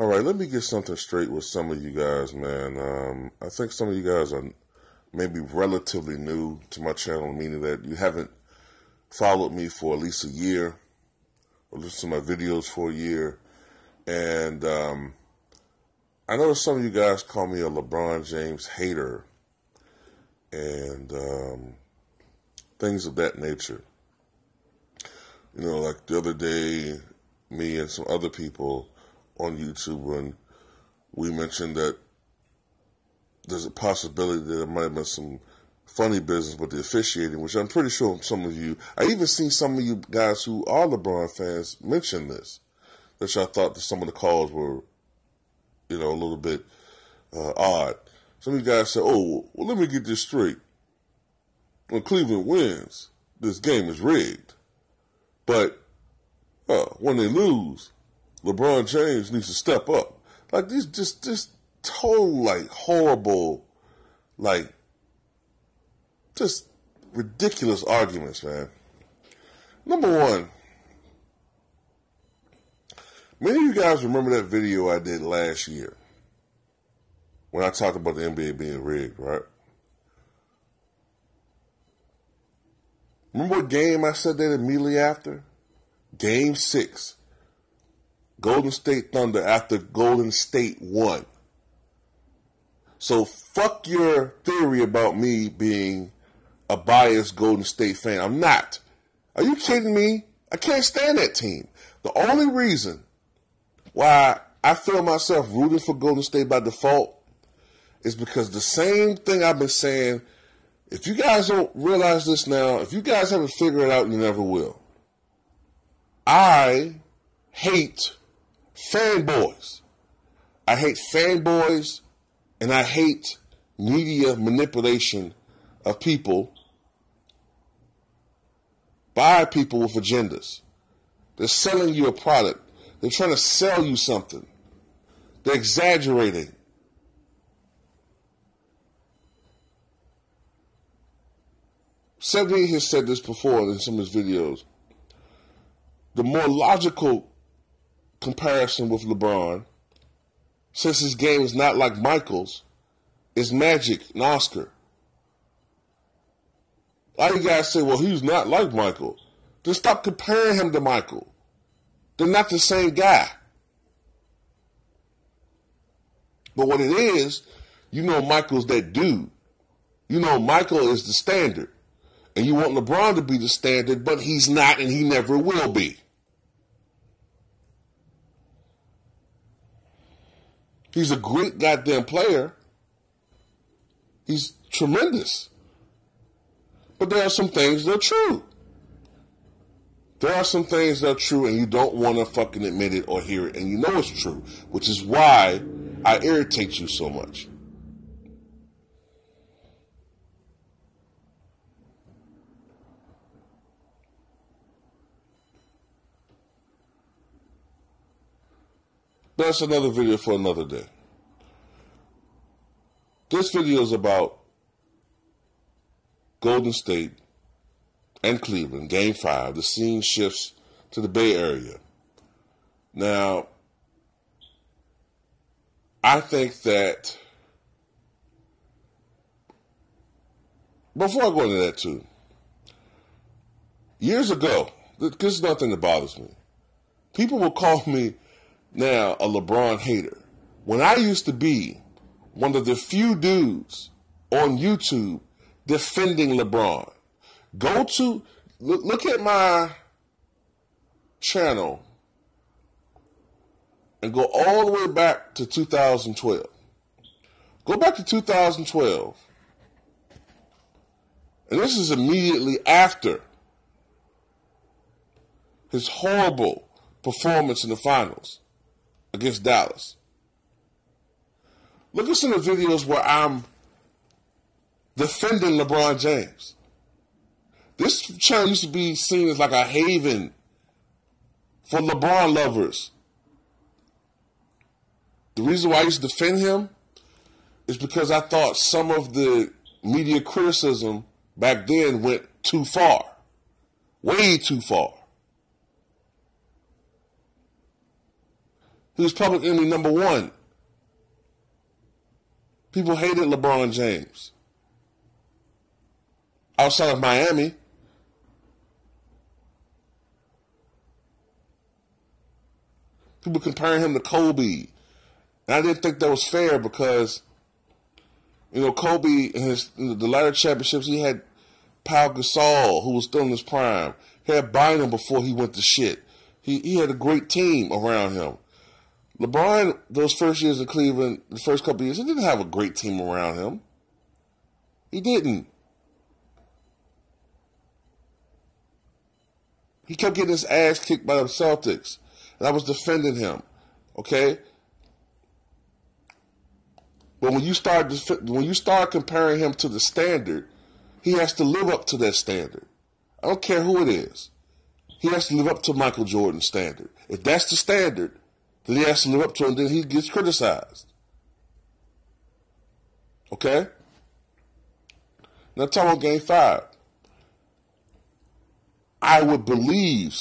All right, let me get something straight with some of you guys, man. I think some of you guys are maybe relatively new to my channel, meaning that you haven't followed me for at least a year or listened to my videos for a year. And I know some of you guys call me a LeBron James hater and things of that nature. You know, like the other day, me and some other people on YouTube, when we mentioned that there's a possibility that there might have been some funny business with the officiating, which I'm pretty sure some of you, I even seen some of you guys who are LeBron fans mention this, that y'all thought that some of the calls were, you know, a little bit odd. Some of you guys said, oh, well, let me get this straight. When Cleveland wins, this game is rigged. But when they lose, LeBron James needs to step up. Like these just total, like, horrible, like, just ridiculous arguments, man. Number one, many of you guys remember that video I did last year when I talked about the NBA being rigged, right? Remember what game I said that immediately after? Game 6. Golden State Thunder after Golden State won. So fuck your theory about me being a biased Golden State fan. I'm not. Are you kidding me? I can't stand that team. The only reason why I feel myself rooting for Golden State by default is because the same thing I've been saying, if you guys don't realize this now, if you guys haven't figured it out, you never will. I hate fanboys. I hate fanboys, and I hate media manipulation of people by people with agendas. They're selling you a product. They're trying to sell you something. They're exaggerating. Seventy has said this before in some of his videos. The more logical comparison with LeBron, since his game is not like Michael's, is Magic and Oscar. A lot of you guys say, well, he's not like Michael. Then stop comparing him to Michael. They're not the same guy. But what it is, you know Michael's that dude. You know Michael is the standard. And you want LeBron to be the standard, but he's not and he never will be. He's a great goddamn player. He's tremendous. But there are some things that are true. There are some things that are true and you don't want to fucking admit it or hear it. And you know it's true, which is why I irritate you so much. That's another video for another day. This video is about Golden State and Cleveland, Game 5. The scene shifts to the Bay Area. Now, I think that, before I go into that too, years ago, this is nothing that bothers me. People will call me now a LeBron hater. When I used to be one of the few dudes on YouTube defending LeBron. Look at my channel and go all the way back to 2012. Go back to 2012. And this is immediately after his horrible performance in the finals against Dallas. Look at some of the videos where I'm defending LeBron James. This channel used to be seen as like a haven for LeBron lovers. The reason why I used to defend him is because I thought some of the media criticism back then went too far. Way too far. He was public enemy number one. People hated LeBron James. Outside of Miami, people comparing him to Kobe. And I didn't think that was fair because, Kobe, in the latter championships, he had Pau Gasol, who was still in his prime. He had Bynum before he went to shit. He had a great team around him. LeBron, those first years in Cleveland, the first couple of years, he didn't have a great team around him. He didn't. He kept getting his ass kicked by the Celtics. And I was defending him. Okay? But when you start comparing him to the standard, he has to live up to that standard. I don't care who it is. He has to live up to Michael Jordan's standard. If that's the standard, then he has to live up to it, and then he gets criticized. Okay? Now talking about Game 5. I would believe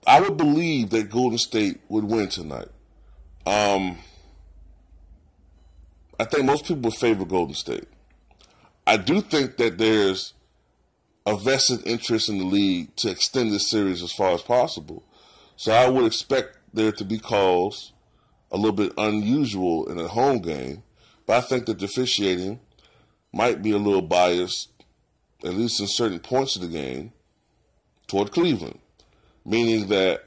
that Golden State would win tonight. I think most people would favor Golden State. I do think that there's a vested interest in the league to extend this series as far as possible. So I would expect there to be calls a little bit unusual in a home game. But I think that the officiating might be a little biased, at least in certain points of the game, toward Cleveland. Meaning that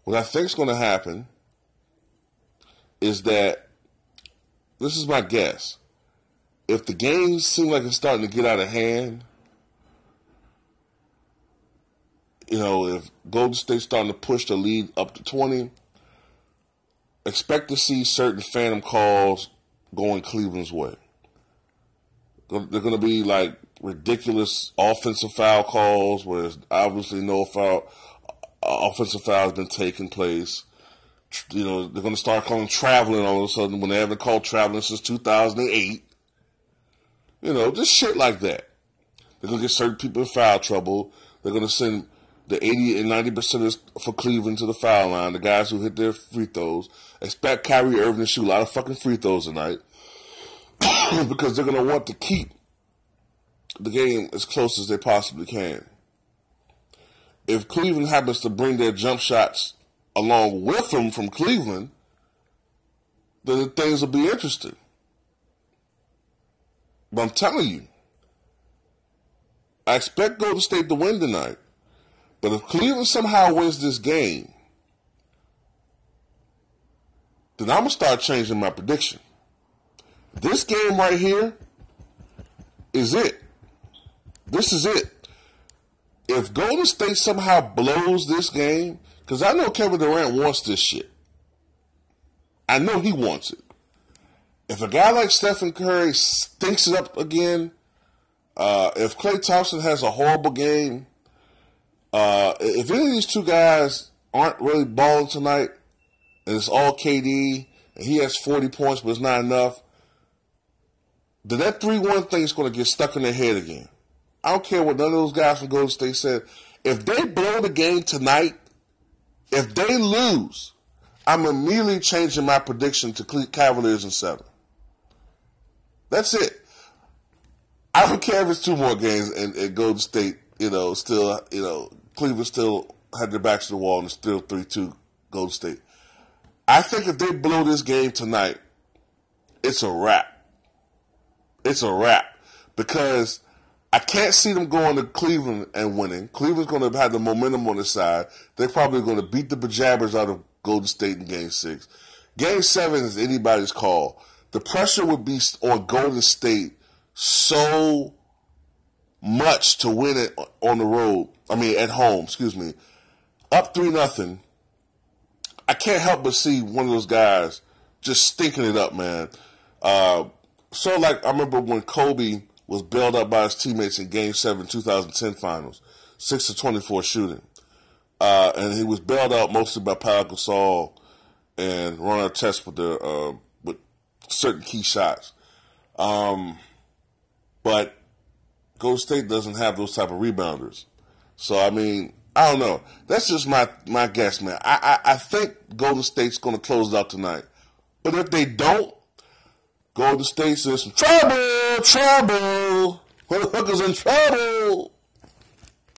what I think is going to happen is that, this is my guess, if the game seems like it's starting to get out of hand, if Golden State's starting to push the lead up to 20, expect to see certain phantom calls going Cleveland's way. They're going to be like ridiculous offensive foul calls where there's obviously no offensive foul has been taking place. They're going to start calling traveling all of a sudden when they haven't called traveling since 2008. Just shit like that. They're going to get certain people in foul trouble. They're going to send the 80 and 90% for Cleveland to the foul line, the guys who hit their free throws. Expect Kyrie Irving to shoot a lot of fucking free throws tonight because they're going to want to keep the game as close as they possibly can. If Cleveland happens to bring their jump shots along with them from Cleveland, then things will be interesting. But I'm telling you, I expect Golden State to win tonight. But if Cleveland somehow wins this game, then I'm going to start changing my prediction. This game right here is it. This is it. If Golden State somehow blows this game, because I know Kevin Durant wants this shit. I know he wants it. If a guy like Stephen Curry stinks it up again, if Klay Thompson has a horrible game, if any of these two guys aren't really balling tonight, and it's all KD, and he has 40 points, but it's not enough, then that 3-1 thing is going to get stuck in their head again. I don't care what none of those guys from Golden State said. If they blow the game tonight, if they lose, I'm immediately changing my prediction to Cavaliers in 7. That's it. I don't care if it's 2 more games and Golden State, still, Cleveland still had their backs to the wall and it's still 3-2 Golden State. I think if they blow this game tonight, it's a wrap. It's a wrap. Because I can't see them going to Cleveland and winning. Cleveland's going to have the momentum on their side. They're probably going to beat the bejabbers out of Golden State in Game 6. Game 7 is anybody's call. The pressure would be on Golden State so much to win it on the road. At home, up 3-0. I can't help but see one of those guys just stinking it up, man. I remember when Kobe was bailed up by his teammates in Game 7 2010 Finals, 6-24 shooting. And he was bailed out mostly by Pau Gasol and Ron Artest with certain key shots. But Golden State doesn't have those type of rebounders. So, I I don't know. That's just my guess, man. I think Golden State's going to close it out tonight. But if they don't, Golden State's in some trouble. Motherfuckers in trouble.